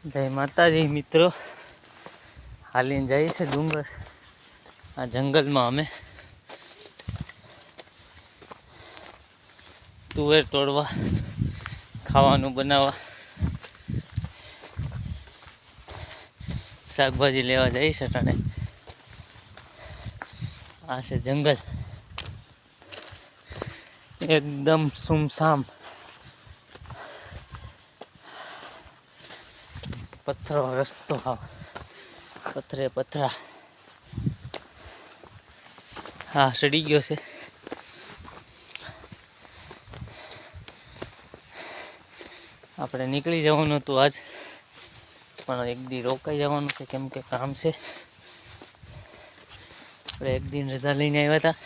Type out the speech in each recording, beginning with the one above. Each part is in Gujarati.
જય માતાજી મિત્રો, હાલીને જઈએ છે ડુંગર. આ જંગલમાં અમે તુવેર તોડવા, ખાવાનું બનાવવા, શાકભાજી લેવા જઈ છે. અને આ છે જંગલ, એકદમ સુમસામ. પથ્થરો રસ્તો, પથ્થરે પથરા. હા, સડી ગયો છે. આપણે નીકળી જવાનું હતું આજ, પણ એક દી રોકાઈ જવાનું છે, કેમ કે કામ છે. આપણે એક દિન રજા લઈને આવ્યા હતા.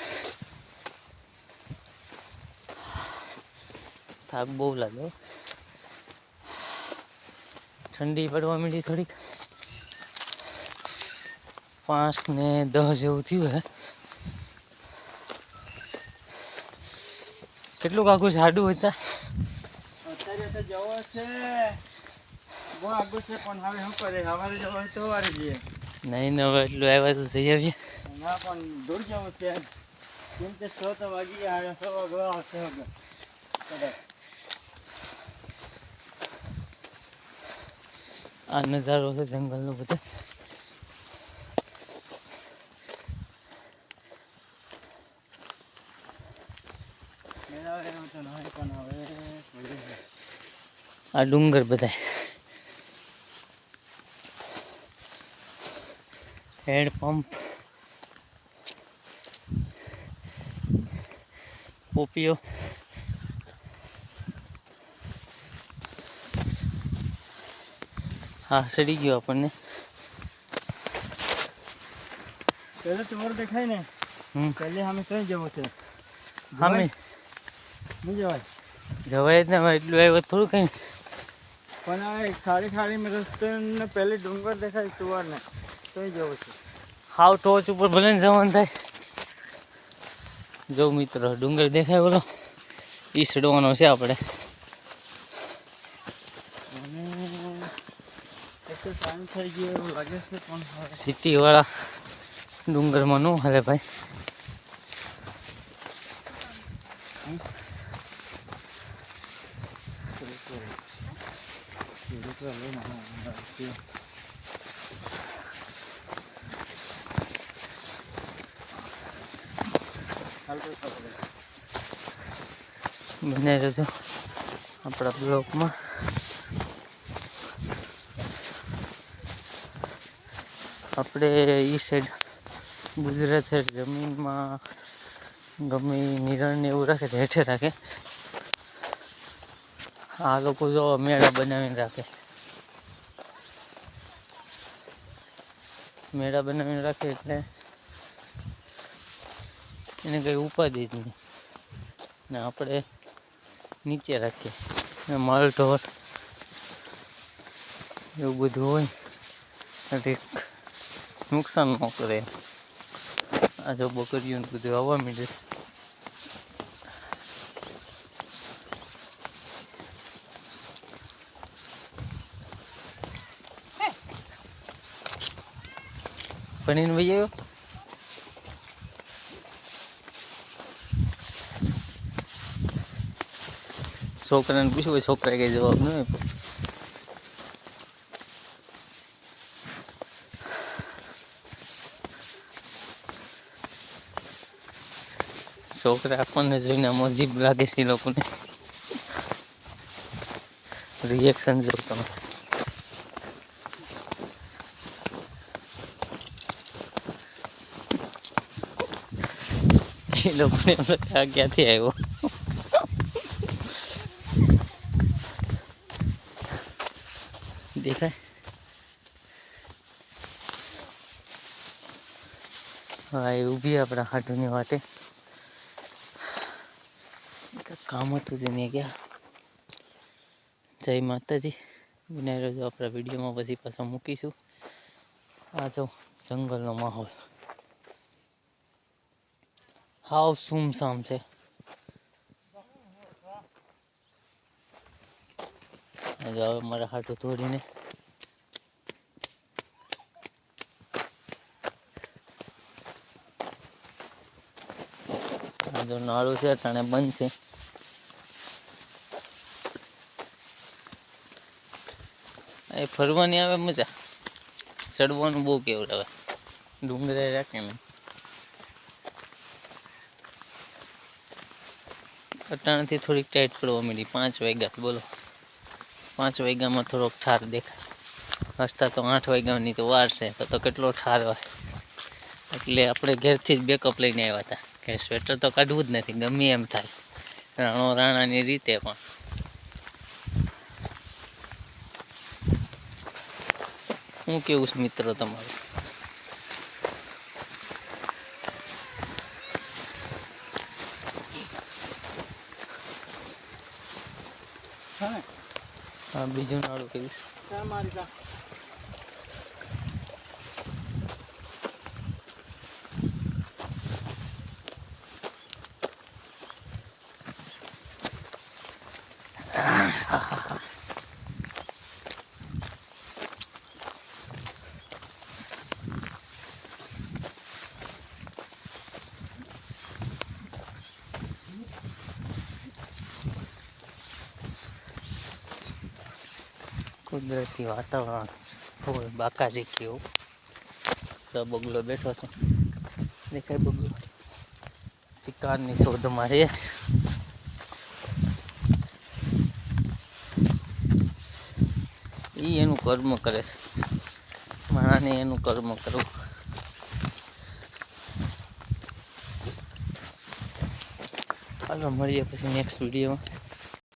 થાક બહુ લાગ્યો, ઠંડી પડવા માંડી થોડીક. 5 ને 10 જેવું થયું હે. કેટલું આખું જાડું હતા. અત્યારે તો જવો છે, બહુ આગળ છે, પણ હવે શું કરે? સવારે જવો હોય તો સવારે જઈએ. નહીં ને હવે એટલું આવ્યા તો જઈ આવીએ. ના, પણ દૂર જવું છે, કેમ કે 6 તો વાગી ગયા. 6 વાગવા આવશે કદાચ. આ નજારો છે જંગલનો બધો. આ ડુંગર બધા હેન્ડ પંપ, પોપીઓ. હા, સડી ગયો આપણને. પહેલે તુવર દેખાય ને, પહેલે અમે કઈ જવું છે? અમે નહીં જવાય. જવાય જ ને, એટલું આવ્યું થોડું કઈ. પણ આ ખાડી મેં રસ્તે ને પહેલે ડુંગર દેખાય તુવાર ને, કઈ જવું છે? હાવ ટોચ ઉપર ભલે ને જવાનું થાય. જો મિત્રો, ડુંગર દેખાય બોલો, એ ચડવાનો છે આપણે. ટાઈમ થઈ ગયો એવું લાગે છે, પણ સિટી વાળા ડુંગરમાં ન હાલે ભાઈ. બને રહેજો આપણા બ્લોકમાં. આપણે એ સાઈડ ગુજરાત સાઈડ જમીનમાં ગમે નિરણને એવું રાખે તો હેઠે રાખે. આ લોકો જો મેળા બનાવીને રાખે, મેળા બનાવીને રાખે એટલે એને કંઈ ઉપાધિ જ નહીં. ને આપણે નીચે રાખીએ, માલ ઢોર એવું બધું હોય એટલે નુકસાન ન કરે. આ જો બકરીઓ બધું આવવા માંડે. પનીર ભાઈ આવ્યો. છોકરાને પૂછ્યું, છોકરાએ કઈ જવાબ ન આપ્યો. છોકરા આપણને જોઈને અજીબ લાગે છે. એ લોકોને રિએક્શન જો તમે. એ લોકોને આ ક્યાંથી આવ્યો? દેખાય. હા, એ ઊભી આપણા હાટુની વાટે. કામ હતું તેને ગયા. જય માતાજી. બનાવી રહેજો આપણા વિડીયોમાં, પછી પાછા મૂકીશું. આ જો જંગલનો માહોલ હાવ સુમસામ છે. હવે મારા હાટું તોડીને જો નાળું છે અટાણે બંધ છે. એ ફરવાની આવે મજા, ચડવાનું બહુ કેવું આવે, ડુંગરે રાખે ને. અટાણેથી થોડીક ટાઈટ પડવા માંડી, 5 વાગ્યા. બોલો 5 વાગ્યામાં થોડોક ઠાર દેખાય. રસ્તા તો 8 વાગ્યાની તો વાર છે, તો કેટલો ઠાર હોય. એટલે આપણે ઘેરથી જ બેકઅપ લઈને આવ્યા હતા કે સ્વેટર તો કાઢવું જ નથી, ગમે એમ થાય, રાણાની રીતે. પણ હું કેવું છે મિત્ર તમારું? હા, બીજું નાળું કેવું? કુદરતી વાતાવરણ હોય બાકાજી કેવું. તો બગલો બેઠો છે, દેખાય બગલો, શિકારની શોધમાં છે. એ એનું કર્મ કરે છે, માણસને એનું કર્મ કરવું. હાલો મળીએ પછી નેક્સ્ટ વિડીયોમાં.